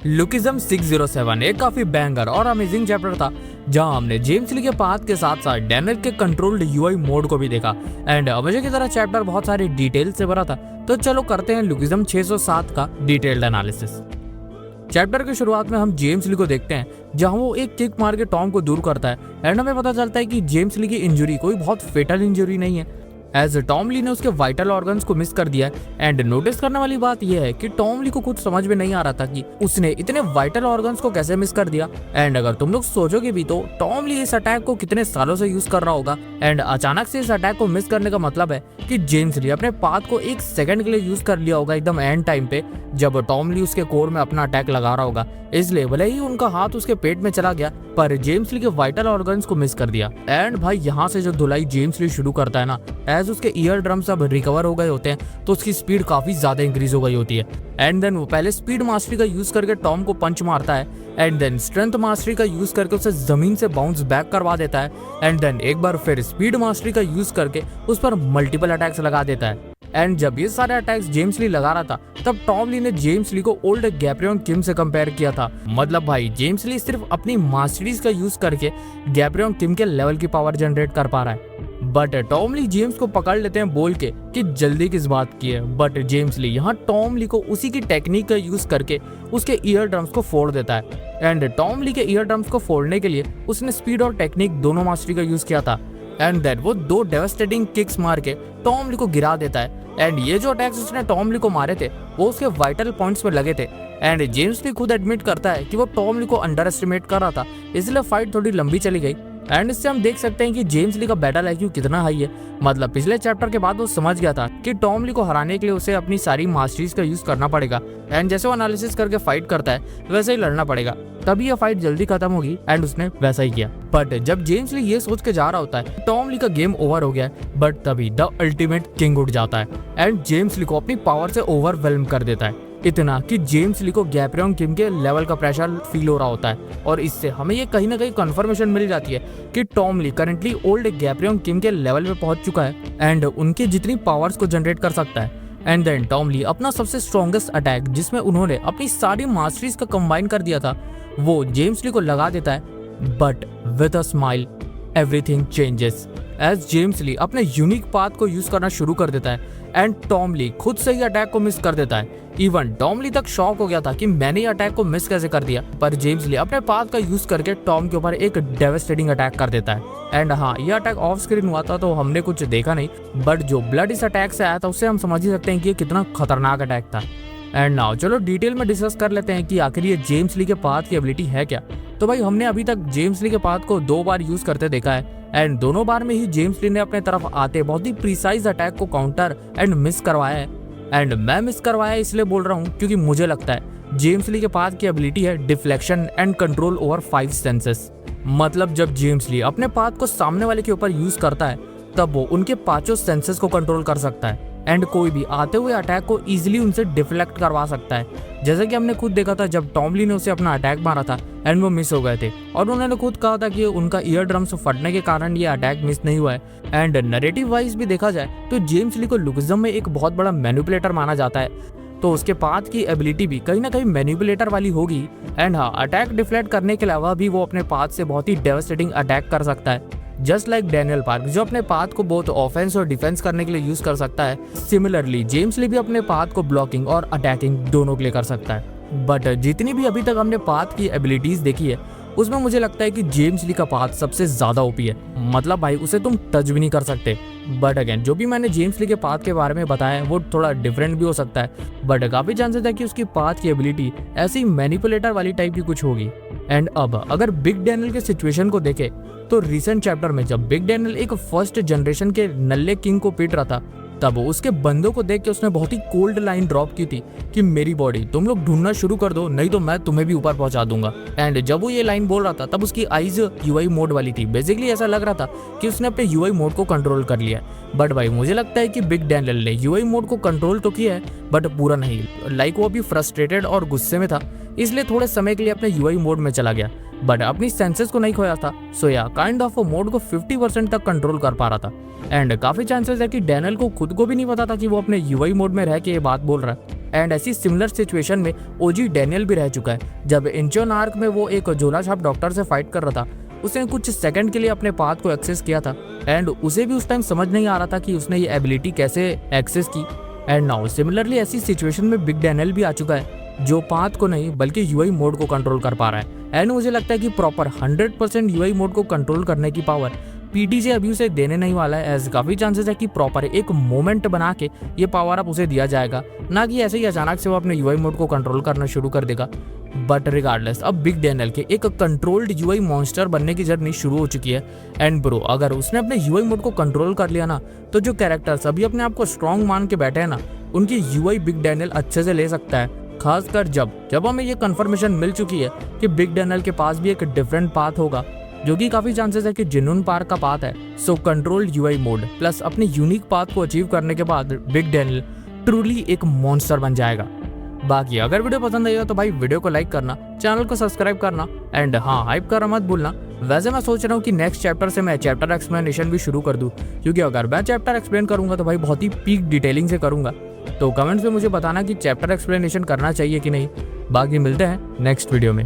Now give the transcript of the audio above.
Lookism 607 एक काफी banger और अमेजिंग चैप्टर था जहां हमने जेम्स ली के पाथ के साथ साथ डैनियल के कंट्रोल्ड यूआई मोड को भी देखा। एंड हमेशा की तरह चैप्टर बहुत सारी डिटेल से भरा था, तो चलो करते हैं लुकिज्म 607 का डिटेल्ड एनालिसिस। चैप्टर की शुरुआत में हम जेम्स ली को देखते हैं जहां वो एक किक मार के टॉम को दूर करता है। एंड हमें पता चलता है कि जेम्स ली की इंजरी कोई बहुत फेटल इंजरी नहीं है, एज टॉम ली ने उसके वाइटल ऑर्गन्स को मिस कर दिया है। एंड नोटिस करने वाली बात यह है कि टॉम ली को कुछ समझ में नहीं आ रहा था कि उसने इतने वाइटल ऑर्गन्स को कैसे मिस कर दिया। एंड अगर तुम लोग सोचोगे भी तो टॉम ली इस अटैक को कितने सालों से यूज कर रहा होगा। एंड अचानक से इस अटैक को मिस करने का मतलब है कि जेम्स ली अपने पाथ को एक सेकंड के लिए यूज कर लिया होगा एकदम एंड टाइम पे, जब टॉम ली उसके कोर में अपना अटैक लगा रहा होगा। इसलिए भले ही उनका हाथ उसके पेट में चला गया, पर जेम्स ली के वाइटल ऑर्गन्स को मिस कर दिया। एंड भाई यहाँ से जो धुलाई जेम्स ली शुरू करता है ना, एज उसके ईयर ड्रम्स अब रिकवर हो गए होते हैं तो उसकी स्पीड काफी ज्यादा इंक्रीज हो गई होती है। एंड देन वो पहले स्पीड मास्टरी का यूज करके टॉम को पंच मारता है, एंड देन स्ट्रेंथ मास्टरी का यूज करके उसे जमीन से बाउंस बैक करवा देता है, एंड देन एक बार फिर स्पीड मास्टरी का यूज करके उस पर मल्टीपल अटैक्स लगा देता है। एंड जब ये सारे अटैक्स जेम्स ली लगा रहा था तब टॉम ली ने जेम्स ली को ओल्ड गैब्रियन किम से कंपेयर किया था। मतलब भाई जेम्स ली सिर्फ अपनी मास्टरीज का यूज करके गैब्रियन किम के लेवल की पावर जनरेट कर पा रहा है। बट टॉम ली जेम्स को पकड़ लेते हैं बोल के कि जल्दी किस बात की है। बट जेम्स ली यहाँ टॉम ली को उसी की टेक्निक का यूज करके उसके ईयर ड्रम्स को फोड़ देता है। एंड टॉम ली के ईयर ड्रम्स को फोड़ने के लिए उसने स्पीड और टेक्निक दोनों मास्टरी का यूज किया था। एंड देन वो दो डेवास्टेटिंग किक्स मार के टॉम ली को गिरा देता है। एंड ये जो अटैक्स उसने टॉम ली को मारे थे वो उसके वाइटल पॉइंट्स पे लगे थे। एंड जेम्स ली खुद एडमिट करता है कि वो टॉम ली को अंडर एस्टिमेट कर रहा था, इसलिए फाइट थोड़ी लंबी चली गई। एंड इससे हम देख सकते हैं कि जेम्स ली का बैटल आईक्यू कितना हाई है। मतलब पिछले चैप्टर के बाद वो समझ गया था कि टॉम ली को हराने के लिए उसे अपनी सारी मास्टरीज का यूज करना पड़ेगा। एंड जैसे वो एनालिसिस करके फाइट करता है वैसे ही लड़ना पड़ेगा, तभी यह फाइट जल्दी खत्म होगी। एंड उसने वैसा ही किया। बट जब जेम्स ली ये सोच के जा रहा होता है टॉम ली का गेम ओवर हो गया है, बट तभी द अल्टीमेट किंग उठ जाता है एंड जेम्स ली को अपनी पावर से ओवरवेल्म कर देता है, इतना कि जेम्स ली को गैब्रियन किम के लेवल का प्रेशर फील हो रहा होता है। और इससे हमें ये कहीं ना कहीं कंफर्मेशन मिल जाती है कि टॉम ली करंटली ओल्ड गैब्रियन किम के लेवल पे पहुंच चुका है एंड उनकी जितनी पावर्स को जनरेट कर सकता है। एंड देन टॉम ली अपना सबसे स्ट्रॉन्गेस्ट अटैक, जिसमें उन्होंने अपनी सारी मास्टरीज का कंबाइन कर दिया था, वो जेम्स ली को लगा देता है। But with a smile everything changes as James Lee अपने यूनिक पाथ को यूज करना शुरू कर देता है एंड टॉम ली खुद से ही अटैक को मिस कर देता है। इवन टॉम ली तक शॉक हो गया था कि मैंने ये अटैक को मिस कैसे कर दिया, पर जेम्स ली अपने पाथ का यूज करके टॉम के ऊपर एक डेवास्टेटिंग अटैक कर देता है। एंड हाँ, ये अटैक ऑफ स्क्रीन हुआ था तो हमने कुछ देखा नहीं, बट जो ब्लड इस अटैक से आया था उससे हम समझ ही सकते हैं कि ये कितना खतरनाक अटैक था। एंड नाउ चलो डिटेल में डिस्कस कर लेते हैं कि आखिर ये जेम्स ली के पाथ की एबिलिटी है क्या। तो भाई हमने अभी तक जेम्स ली के पाथ को 2 बार यूज करते देखा है एंड दोनों बार में ही जेम्स ली ने अपने तरफ आते बहुत ही प्रिसाइज अटैक को काउंटर एंड मिस करवाया है। एंड मैं मिस करवाया इसलिए बोल रहा हूँ क्योंकि मुझे लगता है जेम्स ली के पाथ की एबिलिटी है deflection and control over 5 senses. मतलब जब जेम्स ली अपने पाथ को सामने वाले के ऊपर यूज करता है तब वो उनके 5 सेंसेस को कंट्रोल कर सकता है एंड कोई भी आते हुए अटैक को इजीली उनसे डिफ्लेक्ट करवा सकता है। जैसे कि हमने खुद देखा था जब टॉम ली ने उसे अपना अटैक मारा था एंड वो मिस हो गए थे, और उन्होंने खुद कहा था कि उनका ईयर ड्रम्स फटने के कारण ये अटैक मिस नहीं हुआ है। एंड नरेटिव वाइज भी देखा जाए तो जेम्स ली को लुकिज्म में एक बहुत बड़ा मैनिपुलेटर माना जाता है, तो उसके पाथ की एबिलिटी भी कहीं ना कहीं मैनिपुलेटर वाली होगी। एंड हाँ, अटैक डिफ्लेक्ट करने के अलावा भी वो अपने पाथ से बहुत ही डेवास्टेटिंग अटैक कर सकता है, जस्ट लाइक डैनियल पार्क जो अपने पाथ को बहुत ऑफेंस और डिफेंस करने के लिए यूज कर सकता है। सिमिलरली जेम्स ली भी अपने पाथ को ब्लॉकिंग और अटैकिंग दोनों के लिए कर सकता है। बट जितनी भी अभी तक हमने पाथ की एबिलिटीज देखी है उसमें मुझे लगता है कि जेम्स ली का पाथ सबसे ज्यादा ओपी है। मतलब भाई उसे तुम टच भी नहीं कर सकते। बट अगेन जो भी मैंने जेम्स ली के पाथ के बारे में बताया है वो थोड़ा डिफरेंट भी हो सकता है, बट काफी चांसेस है कि उसकी पाथ की एबिलिटी ऐसी मैनिपुलेटर वाली टाइप की कुछ होगी। एंड अब अगर बिग डैनियल के सिचुएशन को देखे तो रिसेंट चैप्टर में जब बिग डैनियल एक फर्स्ट जनरेशन के नल्ले किंग को पीट रहा था तब उसके बंदों को देख के उसने बहुत ही कोल्ड लाइन ड्रॉप की थी कि मेरी बॉडी तुम लोग ढूंढना शुरू कर दो, नहीं तो मैं तुम्हें भी ऊपर पहुंचा दूंगा। एंड जब वो ये लाइन बोल रहा था तब उसकी आईज यूआई मोड वाली थी। बेसिकली ऐसा लग रहा था कि उसने अपने यूआई मोड को कंट्रोल कर लिया। बट भाई मुझे लगता है कि बिग डैनियल ने यूआई मोड को कंट्रोल तो किया है बट पूरा नहीं। लाइक वो अभी फ्रस्ट्रेटेड और गुस्से में था, इसलिए थोड़े समय के लिए अपने यूआई मोड में चला गया, बट अपनी सेंसेस को नहीं खोया था। सो या काइंड ऑफ मोड को 50% तक कंट्रोल कर पा रहा था। एंड काफी चांसेस है कि डैनियल को खुद को भी नहीं पता था कि वो अपने यूआई मोड में रह के ये बात बोल रहा है। एंड ऐसी सिमिलर सिचुएशन में ओजी डैनियल भी रह चुका है। जब इंचोन आर्क में वो एक झोला छाप डॉक्टर से फाइट कर रहा था, उसने कुछ सेकंड के लिए अपने पाथ को एक्सेस किया था एंड उसे भी उस टाइम समझ नहीं आ रहा था कि उसने ये एबिलिटी कैसे एक्सेस की। एंड नाउ सिमिलरली ऐसी सिचुएशन में बिग डैनियल भी आ चुका है जो पाथ को नहीं बल्कि यूआई मोड को कंट्रोल कर पा रहा है। एंड मुझे लगता है कि प्रॉपर 100% यूआई मोड को कंट्रोल करने की पावर पीटीजे अभी उसे देने नहीं वाला है, एज काफी चांसेस है कि प्रॉपर एक मोमेंट बना के ये पावर अप उसे दिया जाएगा, ना कि ऐसे ही अचानक से वो अपने यूआई मोड को कंट्रोल करना शुरू कर देगा। बट रिगार्डलेस अब बिग डैनियल के एक कंट्रोल्ड यूआई मॉन्स्टर बनने की जर्नी शुरू हो चुकी है। एंड ब्रो अगर उसने अपने यूआई मोड को कंट्रोल कर लिया ना, तो जो कैरेक्टर्स अभी अपने आप को स्ट्रॉन्ग मान के बैठे हैं ना, उनकी यूआई बिग डैनियल अच्छे से ले सकता है। खासकर जब हमें ये कंफर्मेशन मिल चुकी है कि बिग डैनियल के पास भी एक डिफरेंट पाथ होगा, जो कि काफी चांसेस है कि जिनून पार्क का पाथ है। सो कंट्रोल्ड यूआई मोड प्लस अपने यूनिक पाथ को अचीव करने के बाद बिग डैनियल ट्रूली एक मॉन्स्टर बन जाएगा। बाकी अगर वीडियो पसंद आई हो तो भाई वीडियो को लाइक करना, चैनल को सब्सक्राइब करना एंड हाँ हाइप करना मत भूलना। वैसे मैं सोच रहा हूँ कि नेक्स्ट चैप्टर से मैं चैप्टर एक्सप्लेनेशन भी शुरू कर दूँ, क्योंकि अगर मैं चैप्टर एक्सप्लेन करूंगा तो भाई बहुत ही पीक डिटेलिंग से करूंगा। तो कमेंट्स में मुझे बताना कि चैप्टर एक्सप्लेनेशन करना चाहिए कि नहीं। बाकी मिलते हैं नेक्स्ट वीडियो में।